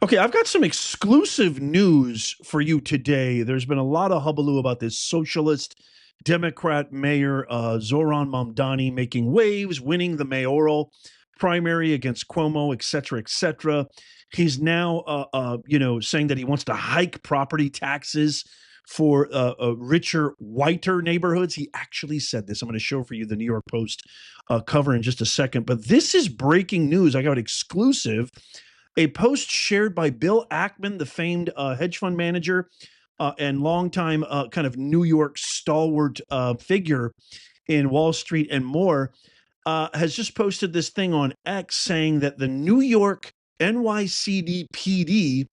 Okay, I've got some exclusive news for you today. There's been a lot of hubbub about this socialist Democrat mayor, Zohran Mamdani, making waves, winning the mayoral primary against Cuomo, et cetera, et cetera. He's now, saying that he wants to hike property taxes for richer, whiter neighborhoods. He actually said this. I'm going to show for you the New York Post cover in just a second. But this is breaking news. I got exclusive. A post shared by Bill Ackman, the famed hedge fund manager and longtime kind of New York stalwart figure in Wall Street and more, has just posted this thing on X saying that the New York NYCD PD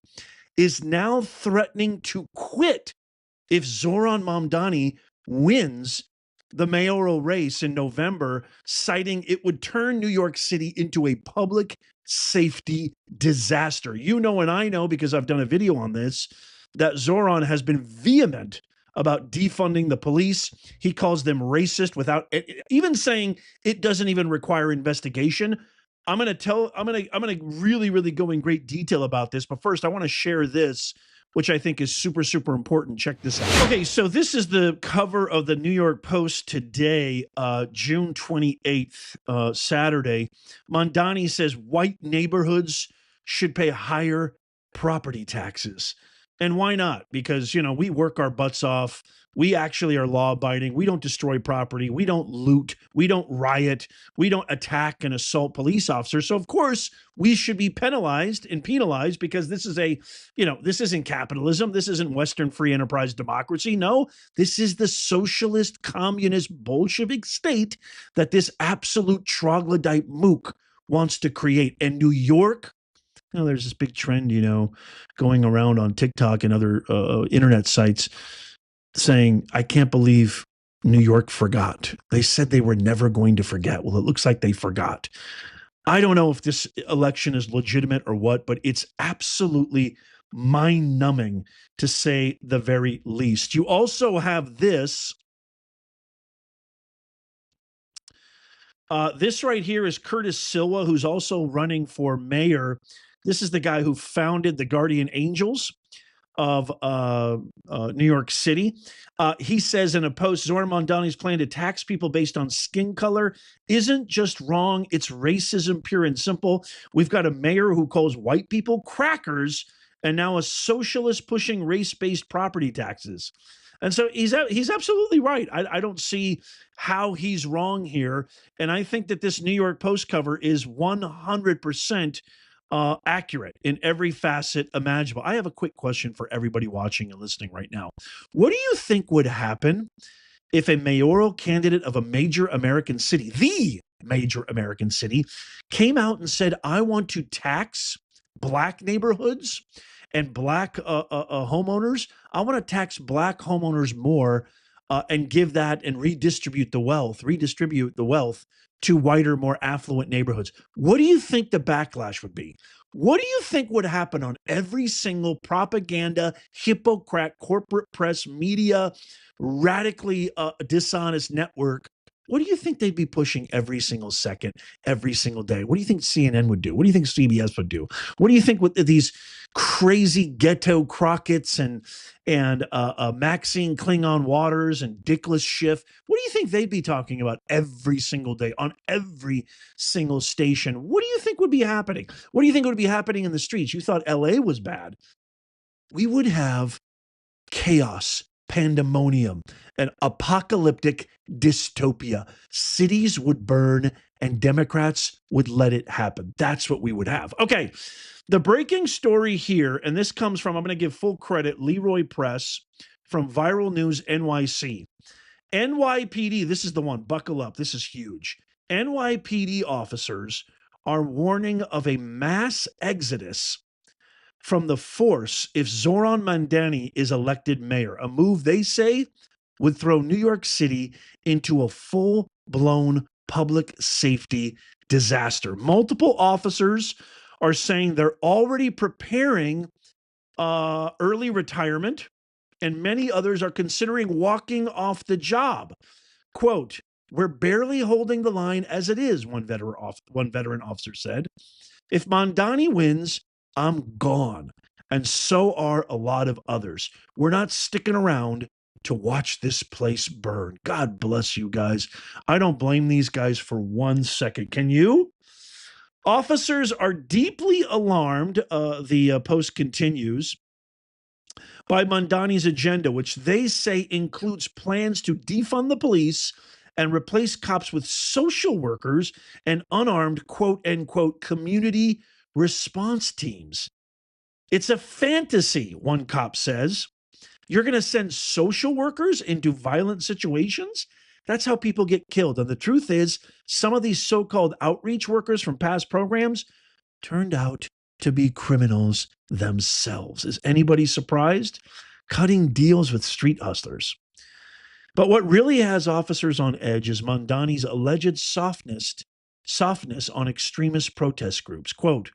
is now threatening to quit if Zohran Mamdani wins the mayoral race in November, citing it would turn New York City into a public safety disaster. You know, and I know because I've done a video on this, that Zohran has been vehement about defunding the police. He calls them racist without even saying it doesn't even require investigation. I'm going to really go in great detail about this, but first I want to share this, which I think is super, super important. Check this out. Okay, so this is the cover of the New York Post today, June 28th, Saturday. Mamdani says white neighborhoods should pay higher property taxes. And why not? Because, you know, we work our butts off. We actually are law abiding. We don't destroy property. We don't loot. We don't riot. We don't attack and assault police officers. So, of course, we should be penalized and penalized because this is this isn't capitalism. This isn't Western free enterprise democracy. No, this is the socialist, communist, Bolshevik state that this absolute troglodyte mook wants to create. And New York, there's this big trend, going around on TikTok and other internet sites saying, I can't believe New York forgot. They said they were never going to forget. Well, it looks like they forgot. I don't know if this election is legitimate or what, but it's absolutely mind-numbing to say the very least. You also have this. This right here is Curtis Silva, who's also running for mayor. This is the guy who founded the Guardian Angels of New York City. He says in a post, Zohran Mamdani's plan to tax people based on skin color isn't just wrong, it's racism pure and simple. We've got a mayor who calls white people crackers and now a socialist pushing race-based property taxes. And so he's absolutely right. I don't see how he's wrong here. And I think that this New York Post cover is 100% accurate in every facet imaginable. I have a quick question for everybody watching and listening right now. What do you think would happen if a mayoral candidate of a major American city, the major American city, came out and said, I want to tax black neighborhoods and black homeowners? I want to tax black homeowners more and give that and redistribute the wealth to whiter, more affluent neighborhoods. What do you think the backlash would be? What do you think would happen on every single propaganda, hypocrite, corporate press, media, radically dishonest network? What do you think they'd be pushing every single second, every single day? What do you think CNN would do? What do you think CBS would do? What do you think with these crazy ghetto Crockett's and Maxine Klingon Waters and Dickless Schiff? What do you think they'd be talking about every single day on every single station? What do you think would be happening? What do you think would be happening in the streets? You thought LA was bad. We would have chaos, pandemonium, an apocalyptic dystopia. Cities would burn and Democrats would let it happen. That's what we would have. Okay, the breaking story here, and this comes from, I'm going to give full credit, Leroy Press from Viral News NYC. NYPD, this is the one, buckle up, this is huge. NYPD officers are warning of a mass exodus from the force if Zohran Mamdani is elected mayor, a move they say would throw New York City into a full-blown public safety disaster. Multiple officers are saying they're already preparing early retirement, and many others are considering walking off the job. Quote, we're barely holding the line as it is, one veteran officer said. If Mamdani wins, I'm gone. And so are a lot of others. We're not sticking around to watch this place burn. God bless you guys. I don't blame these guys for 1 second. Can you? Officers are deeply alarmed, the post continues, by Mamdani's agenda, which they say includes plans to defund the police and replace cops with social workers and unarmed, quote unquote, community response teams. It's a fantasy, one cop says. You're going to send social workers into violent situations? That's how people get killed. And the truth is, some of these so called outreach workers from past programs turned out to be criminals themselves. Is anybody surprised? Cutting deals with street hustlers. But what really has officers on edge is Mamdani's alleged softness on extremist protest groups. Quote,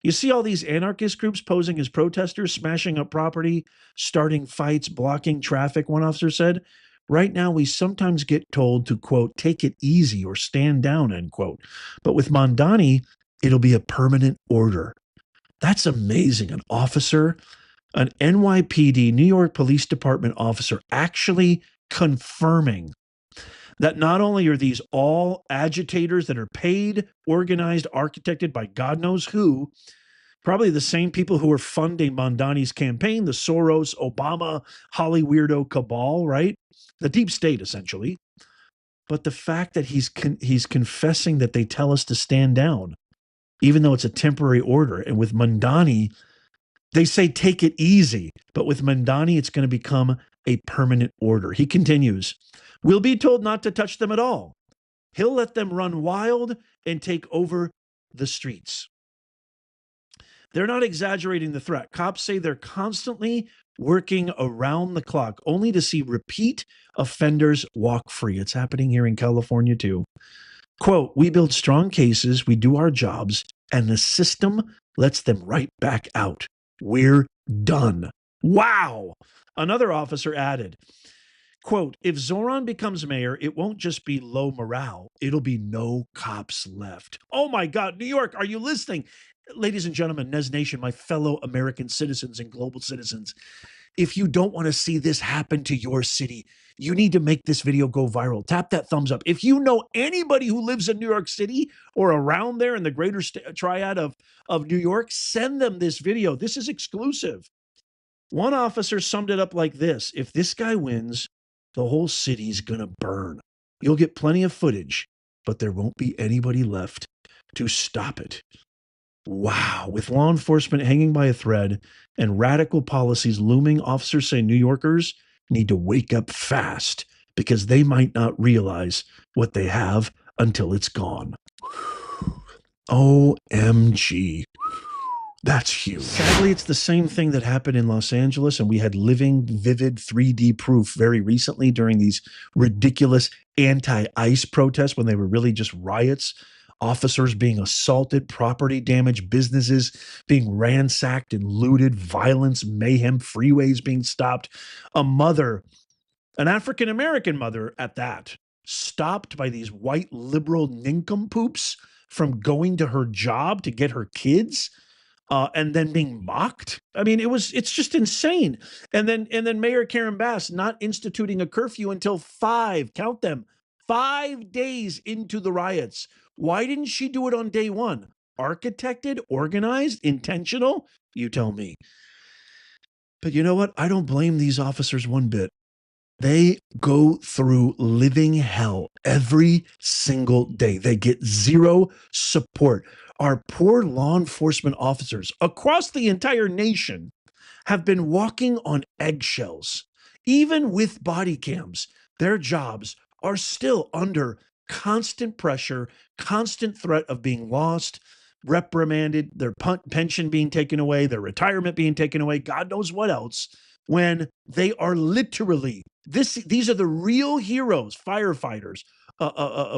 you see all these anarchist groups posing as protesters, smashing up property, starting fights, blocking traffic, one officer said. Right now, we sometimes get told to, quote, take it easy or stand down, end quote. But with Mamdani, it'll be a permanent order. That's amazing. An officer, an NYPD, New York Police Department officer, actually confirming that not only are these all agitators that are paid, organized, architected by God knows who, probably the same people who are funding Mamdani's campaign, the Soros, Obama, Holly weirdo cabal, right? The deep state, essentially. But the fact that he's confessing that they tell us to stand down, even though it's a temporary order. And with Mamdani, they say take it easy. But with Mamdani, it's going to become a permanent order. He continues, we'll be told not to touch them at all. He'll let them run wild and take over the streets. They're not exaggerating the threat. Cops say they're constantly working around the clock only to see repeat offenders walk free. It's happening here in California too. Quote, we build strong cases, we do our jobs, and the system lets them right back out. We're done. Wow. Another officer added, quote, if Zohran becomes mayor, it won't just be low morale, it'll be no cops left. Oh my God, New York, are you listening? Ladies and gentlemen, Nez Nation, my fellow American citizens and global citizens, if you don't want to see this happen to your city, you need to make this video go viral. Tap that thumbs up. If you know anybody who lives in New York City or around there in the greater triad of New York, send them this video. This is exclusive. One officer summed it up like this. If this guy wins, the whole city's going to burn. You'll get plenty of footage, but there won't be anybody left to stop it. Wow. With law enforcement hanging by a thread and radical policies looming, officers say New Yorkers need to wake up fast because they might not realize what they have until it's gone. OMG. That's huge. Sadly, it's the same thing that happened in Los Angeles, and we had living, vivid 3D proof very recently during these ridiculous anti-ICE protests when they were really just riots. Officers being assaulted, property damage, businesses being ransacked and looted, violence, mayhem, freeways being stopped. A mother, an African-American mother at that, stopped by these white liberal nincompoops from going to her job to get her kids. And then being mocked. I mean, it's just insane. And then Mayor Karen Bass not instituting a curfew until 5 days into the riots. Why didn't she do it on day one? Architected, organized, intentional? You tell me. But you know what? I don't blame these officers one bit. They go through living hell every single day. They get zero support. Our poor law enforcement officers across the entire nation have been walking on eggshells. Even with body cams, their jobs are still under constant pressure, constant threat of being lost, reprimanded, their pension being taken away, their retirement being taken away, God knows what else, when they are literally, these are the real heroes, firefighters,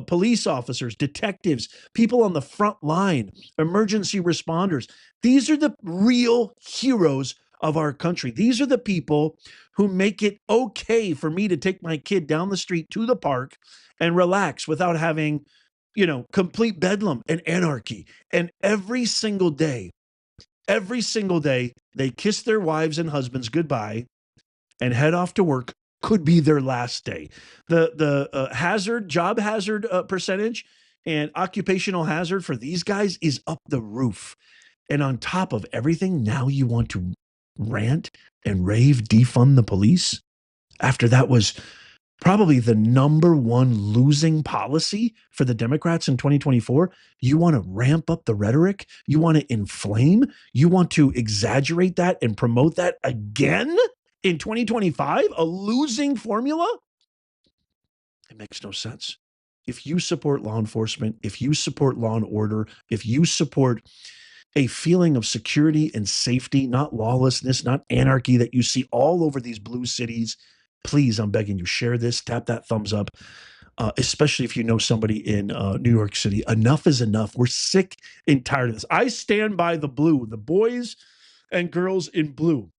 police officers, detectives, people on the front line, emergency responders. These are the real heroes of our country. These are the people who make it okay for me to take my kid down the street to the park and relax without having, complete bedlam and anarchy. And every single day, Every single day, they kiss their wives and husbands goodbye and head off to work. Could be their last day. The job hazard percentage and occupational hazard for these guys is up the roof. And on top of everything, now you want to rant and rave, defund the police? After that was probably the number one losing policy for the Democrats in 2024. You want to ramp up the rhetoric? You want to inflame? You want to exaggerate that and promote that again in 2025? A losing formula? It makes no sense. If you support law enforcement, if you support law and order, if you support a feeling of security and safety, not lawlessness, not anarchy that you see all over these blue cities, please, I'm begging you, share this, tap that thumbs up, especially if you know somebody in New York City. Enough is enough. We're sick and tired of this. I stand by the blue, the boys and girls in blue.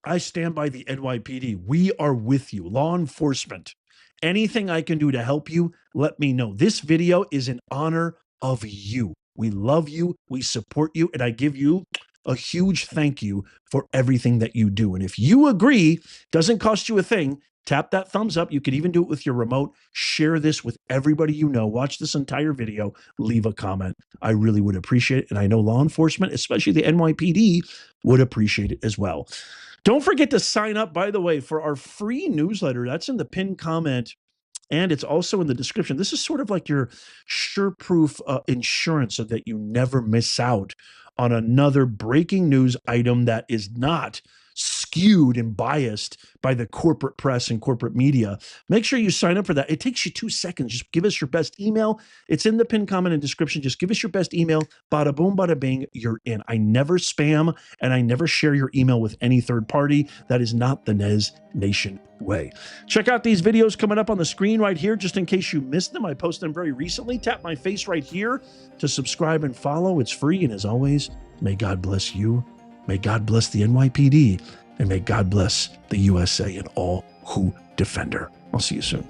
I stand by the NYPD. We are with you. Law enforcement. Anything I can do to help you, let me know. This video is in honor of you. We love you. We support you. And I give you a huge thank you for everything that you do. And if you agree, doesn't cost you a thing, tap that thumbs up. You could even do it with your remote. Share this with everybody you know. Watch this entire video. Leave a comment. I really would appreciate it. And I know law enforcement, especially the NYPD, would appreciate it as well. Don't forget to sign up, by the way, for our free newsletter. That's in the pinned comment, and it's also in the description. This is sort of like your sure-proof insurance so that you never miss out on another breaking news item that is not skewed and biased by the corporate press and corporate media. Make sure you sign up for that. It takes you 2 seconds. Just give us your best email. It's in the pinned comment and description. Just give us your best email. Bada boom, bada bing, you're in. I never spam and I never share your email with any third party. That is not the Nez Nation way. Check out these videos coming up on the screen right here, just in case you missed them. I posted them very recently. Tap my face right here to subscribe and follow. It's free. And as always, may God bless you. May God bless the NYPD, and may God bless the USA and all who defend her. I'll see you soon.